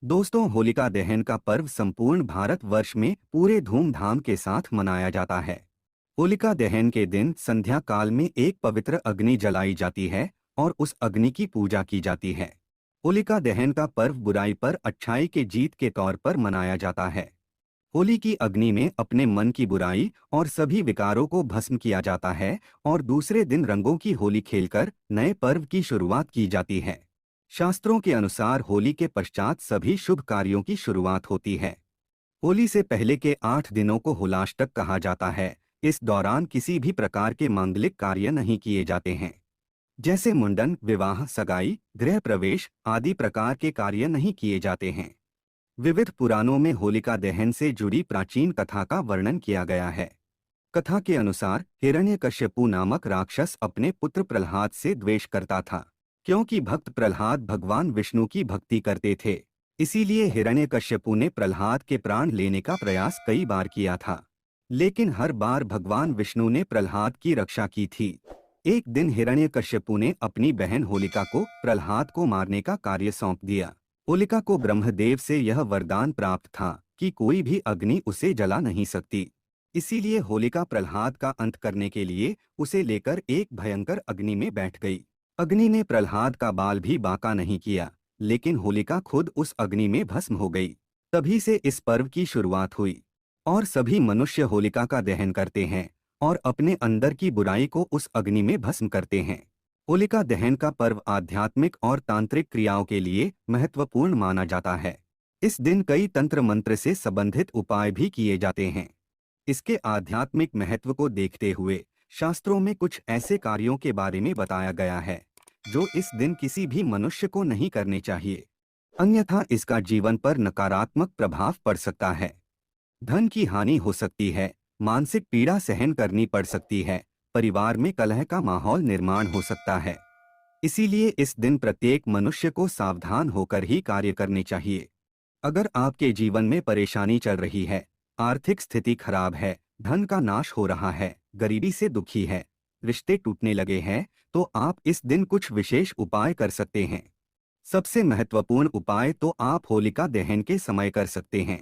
दोस्तों, होलिका दहन का पर्व संपूर्ण भारतवर्ष में पूरे धूमधाम के साथ मनाया जाता है। होलिका दहन के दिन संध्या काल में एक पवित्र अग्नि जलाई जाती है और उस अग्नि की पूजा की जाती है। होलिका दहन का पर्व बुराई पर अच्छाई के जीत के तौर पर मनाया जाता है। होली की अग्नि में अपने मन की बुराई और सभी विकारों को भस्म किया जाता है और दूसरे दिन रंगों की होली खेलकर नए पर्व की शुरुआत की जाती है। शास्त्रों के अनुसार होली के पश्चात सभी शुभ कार्यों की शुरुआत होती है। होली से पहले के 8 दिनों को होलाष्टक कहा जाता है। इस दौरान किसी भी प्रकार के मांगलिक कार्य नहीं किए जाते हैं। जैसे मुंडन, विवाह, सगाई, गृह प्रवेश आदि प्रकार के कार्य नहीं किए जाते हैं। विविध पुराणों में होलिका दहन से जुड़ी प्राचीन कथा का वर्णन किया गया है। कथा के अनुसार हिरण्यकश्यपु नामक राक्षस अपने पुत्र प्रहलाद से द्वेष करता था। क्योंकि भक्त प्रहलाद भगवान विष्णु की भक्ति करते थे, इसीलिए हिरण्यकश्यपु ने प्रहलाद के प्राण लेने का प्रयास कई बार किया था। लेकिन हर बार भगवान विष्णु ने प्रहलाद की रक्षा की थी। एक दिन हिरण्यकश्यपु ने अपनी बहन होलिका को प्रहलाद को मारने का कार्य सौंप दिया। होलिका को ब्रह्मदेव से यह वरदान प्राप्त था कि कोई भी अग्नि उसे जला नहीं सकती। इसीलिए होलिका प्रहलाद का अंत करने के लिए उसे लेकर एक भयंकर अग्नि में बैठ गई। अग्नि ने प्रहलाद का बाल भी बांका नहीं किया, लेकिन होलिका खुद उस अग्नि में भस्म हो गई। तभी से इस पर्व की शुरुआत हुई और सभी मनुष्य होलिका का दहन करते हैं और अपने अंदर की बुराई को उस अग्नि में भस्म करते हैं। होलिका दहन का पर्व आध्यात्मिक और तांत्रिक क्रियाओं के लिए महत्वपूर्ण माना जाता है। इस दिन कई तंत्र मंत्र से संबंधित उपाय भी किए जाते हैं। इसके आध्यात्मिक महत्व को देखते हुए शास्त्रों में कुछ ऐसे कार्यों के बारे में बताया गया है जो इस दिन किसी भी मनुष्य को नहीं करने चाहिए, अन्यथा इसका जीवन पर नकारात्मक प्रभाव पड़ सकता है। धन की हानि हो सकती है, मानसिक पीड़ा सहन करनी पड़ सकती है, परिवार में कलह का माहौल निर्माण हो सकता है। इसीलिए इस दिन प्रत्येक मनुष्य को सावधान होकर ही कार्य करने चाहिए। अगर आपके जीवन में परेशानी चल रही है, आर्थिक स्थिति खराब है, धन का नाश हो रहा है, गरीबी से दुखी है, रिश्ते टूटने लगे हैं, तो आप इस दिन कुछ विशेष उपाय कर सकते हैं। सबसे महत्वपूर्ण उपाय तो आप होलिका दहन के समय कर सकते हैं।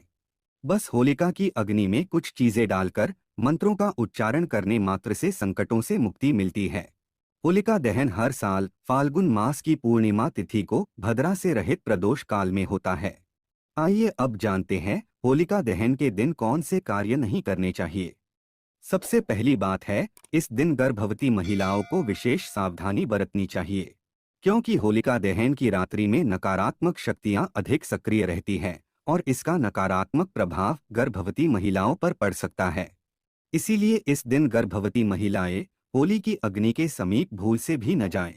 बस होलिका की अग्नि में कुछ चीजें डालकर मंत्रों का उच्चारण करने मात्र से संकटों से मुक्ति मिलती है। होलिका दहन हर साल फाल्गुन मास की पूर्णिमा तिथि को भद्रा से रहित प्रदोष काल में होता है। आइए अब जानते हैं होलिका दहन के दिन कौन से कार्य नहीं करने चाहिए। सबसे पहली बात है, इस दिन गर्भवती महिलाओं को विशेष सावधानी बरतनी चाहिए। क्योंकि होलिका दहन की रात्रि में नकारात्मक शक्तियां अधिक सक्रिय रहती हैं और इसका नकारात्मक प्रभाव गर्भवती महिलाओं पर पड़ सकता है। इसीलिए इस दिन गर्भवती महिलाएं होली की अग्नि के समीप भूल से भी न जाएं।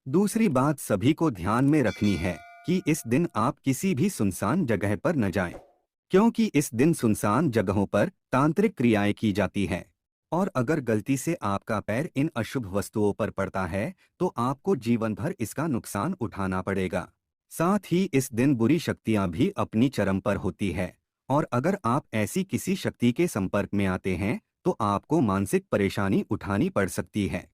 दूसरी बात सभी को ध्यान में रखनी है कि इस दिन आप किसी भी सुनसान जगह पर न जाएं, क्योंकि इस दिन सुनसान जगहों पर तांत्रिक क्रियाएं की जाती हैं और अगर गलती से आपका पैर इन अशुभ वस्तुओं पर पड़ता है तो आपको जीवन भर इसका नुकसान उठाना पड़ेगा। साथ ही इस दिन बुरी शक्तियां भी अपनी चरम पर होती है और अगर आप ऐसी किसी शक्ति के संपर्क में आते हैं तो आपको मानसिक परेशानी उठानी पड़ सकती है।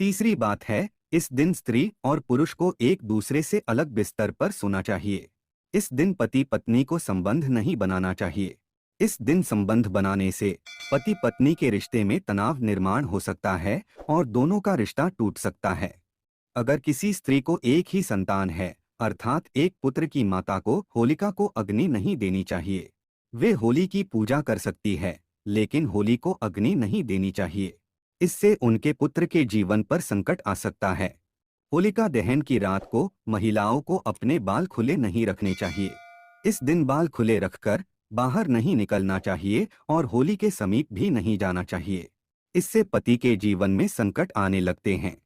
तीसरी बात है, इस दिन स्त्री और पुरुष को एक दूसरे से अलग बिस्तर पर सोना चाहिए। इस दिन पति पत्नी को संबंध नहीं बनाना चाहिए। इस दिन संबंध बनाने से पति पत्नी के रिश्ते में तनाव निर्माण हो सकता है और दोनों का रिश्ता टूट सकता है। अगर किसी स्त्री को एक ही संतान है, अर्थात एक पुत्र की माता को होलिका को अग्नि नहीं देनी चाहिए। वे होली की पूजा कर सकती है, लेकिन होली को अग्नि नहीं देनी चाहिए। इससे उनके पुत्र के जीवन पर संकट आ सकता है। होलिका दहन की रात को महिलाओं को अपने बाल खुले नहीं रखने चाहिए। इस दिन बाल खुले रखकर बाहर नहीं निकलना चाहिए और होली के समीप भी नहीं जाना चाहिए। इससे पति के जीवन में संकट आने लगते हैं।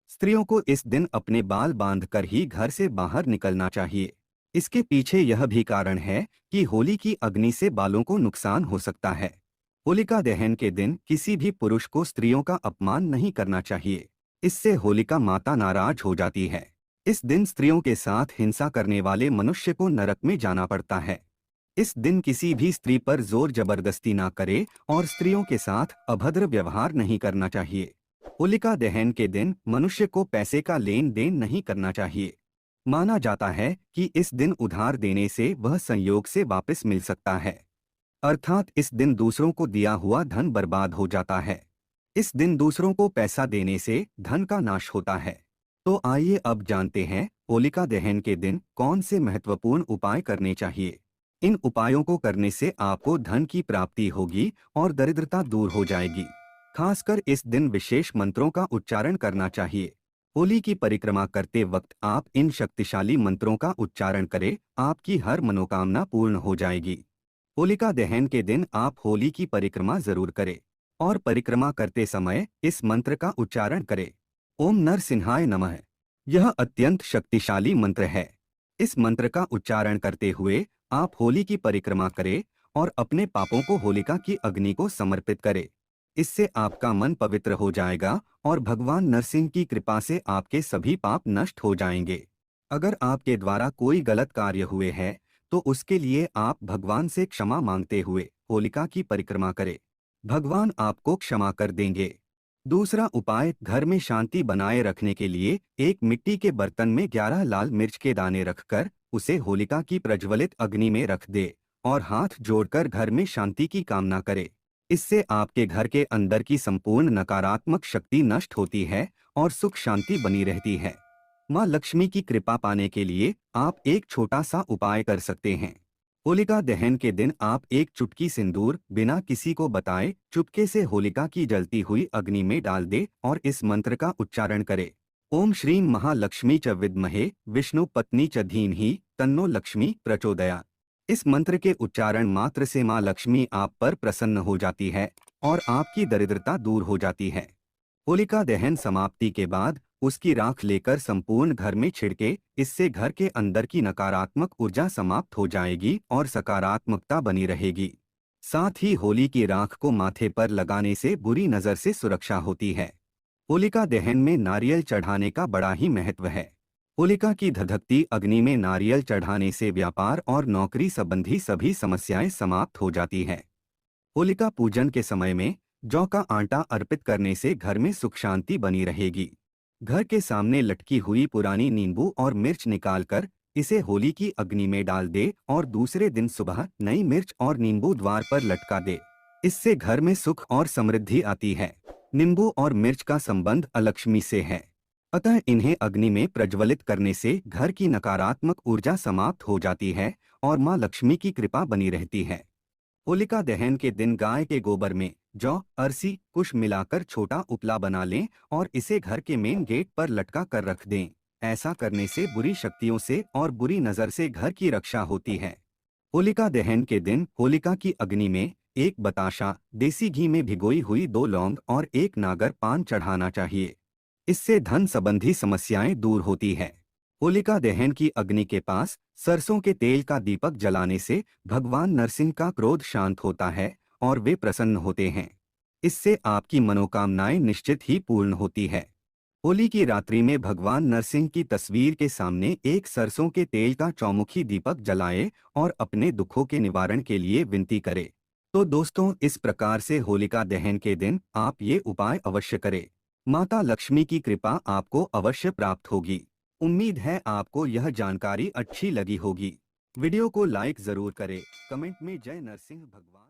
स्त्रियों को इस दिन अपने बाल बांधकर ही घर से बाहर निकलना चाहिए। इसके पीछे यह भी कारण है कि होली की अग्नि से बालों को नुकसान हो सकता है। होलिका दहन के दिन किसी भी पुरुष को स्त्रियों का अपमान नहीं करना चाहिए। इससे होलिका माता नाराज हो जाती है। इस दिन स्त्रियों के साथ हिंसा करने वाले मनुष्य को नरक में जाना पड़ता है। इस दिन किसी भी स्त्री पर जोर जबरदस्ती ना करे और स्त्रियों के साथ अभद्र व्यवहार नहीं करना चाहिए। होलिका दहन के दिन मनुष्य को पैसे का लेन देन नहीं करना चाहिए। माना जाता है कि इस दिन उधार देने से वह संयोग से वापस मिल सकता है, अर्थात इस दिन दूसरों को दिया हुआ धन बर्बाद हो जाता है। इस दिन दूसरों को पैसा देने से धन का नाश होता है। तो आइए अब जानते हैं होलिका दहन के दिन कौन से महत्वपूर्ण उपाय करने चाहिए। इन उपायों को करने से आपको धन की प्राप्ति होगी और दरिद्रता दूर हो जाएगी। खासकर इस दिन विशेष मंत्रों का उच्चारण करना चाहिए। होली की परिक्रमा करते वक्त आप इन शक्तिशाली मंत्रों का उच्चारण करें, आपकी हर मनोकामना पूर्ण हो जाएगी। होलिका दहन के दिन आप होली की परिक्रमा जरूर करें और परिक्रमा करते समय इस मंत्र का उच्चारण करें, ओम नरसिंहाय नमः। यह अत्यंत शक्तिशाली मंत्र है। इस मंत्र का उच्चारण करते हुए आप होली की परिक्रमा करें और अपने पापों को होलिका की अग्नि को समर्पित करें। इससे आपका मन पवित्र हो जाएगा और भगवान नरसिंह की कृपा से आपके सभी पाप नष्ट हो जाएंगे। अगर आपके द्वारा कोई गलत कार्य हुए हैं तो उसके लिए आप भगवान से क्षमा मांगते हुए होलिका की परिक्रमा करें। भगवान आपको क्षमा कर देंगे। दूसरा उपाय, घर में शांति बनाए रखने के लिए एक मिट्टी के बर्तन में 11 लाल मिर्च के दाने रखकर उसे होलिका की प्रज्वलित अग्नि में रख दे और हाथ जोड़कर घर में शांति की कामना करे। इससे आपके घर के अंदर की संपूर्ण नकारात्मक शक्ति नष्ट होती है और सुख शांति बनी रहती है। माँ लक्ष्मी की कृपा पाने के लिए आप एक छोटा सा उपाय कर सकते हैं। होलिका दहन के दिन आप एक चुटकी सिंदूर बिना किसी को बताए चुपके से होलिका की जलती हुई अग्नि में डाल दे और इस मंत्र का उच्चारण करे, ओम श्रीं महालक्ष्मी च विद्महे विष्णु पत्नी च धीमहि तन्नो लक्ष्मी प्रचोदयात्। इस मंत्र के उच्चारण मात्र से माँ लक्ष्मी आप पर प्रसन्न हो जाती है और आपकी दरिद्रता दूर हो जाती है। होलिका दहन समाप्ति के बाद उसकी राख लेकर संपूर्ण घर में छिड़के, इससे घर के अंदर की नकारात्मक ऊर्जा समाप्त हो जाएगी और सकारात्मकता बनी रहेगी। साथ ही होली की राख को माथे पर लगाने से बुरी नजर से सुरक्षा होती है। होलिका दहन में नारियल चढ़ाने का बड़ा ही महत्व है। होलिका की धधकती अग्नि में नारियल चढ़ाने से व्यापार और नौकरी संबंधी सभी समस्याएं समाप्त हो जाती हैं। होलिका पूजन के समय में जौ का आटा अर्पित करने से घर में सुख शांति बनी रहेगी। घर के सामने लटकी हुई पुरानी नींबू और मिर्च निकालकर इसे होली की अग्नि में डाल दे और दूसरे दिन सुबह नई मिर्च और नींबू द्वार पर लटका दे। इससे घर में सुख और समृद्धि आती है। नींबू और मिर्च का संबंध अलक्ष्मी से है, अतः इन्हें अग्नि में प्रज्वलित करने से घर की नकारात्मक ऊर्जा समाप्त हो जाती है और माँ लक्ष्मी की कृपा बनी रहती है। होलिका दहन के दिन गाय के गोबर में जौ, अरसी, कुश मिलाकर छोटा उपला बना लें और इसे घर के मेन गेट पर लटका कर रख दें। ऐसा करने से बुरी शक्तियों से और बुरी नजर से घर की रक्षा होती है। होलिका दहन के दिन होलिका की अग्नि में एक बताशा देसी घी में भिगोई हुई 2 लौंग और एक नागर पान चढ़ाना चाहिए। इससे धन संबंधी समस्याएं दूर होती है। होलिका दहन की अग्नि के पास सरसों के तेल का दीपक जलाने से भगवान नरसिंह का क्रोध शांत होता है और वे प्रसन्न होते हैं। इससे आपकी मनोकामनाएं निश्चित ही पूर्ण होती है। होली की रात्रि में भगवान नरसिंह की तस्वीर के सामने एक सरसों के तेल का चौमुखी दीपक जलाएं और अपने दुखों के निवारण के लिए विनती करें। तो दोस्तों, इस प्रकार से होलिका दहन के दिन आप ये उपाय अवश्य करें। माता लक्ष्मी की कृपा आपको अवश्य प्राप्त होगी। उम्मीद है आपको यह जानकारी अच्छी लगी होगी। वीडियो को लाइक जरूर करें, कमेंट में जय नरसिंह भगवान।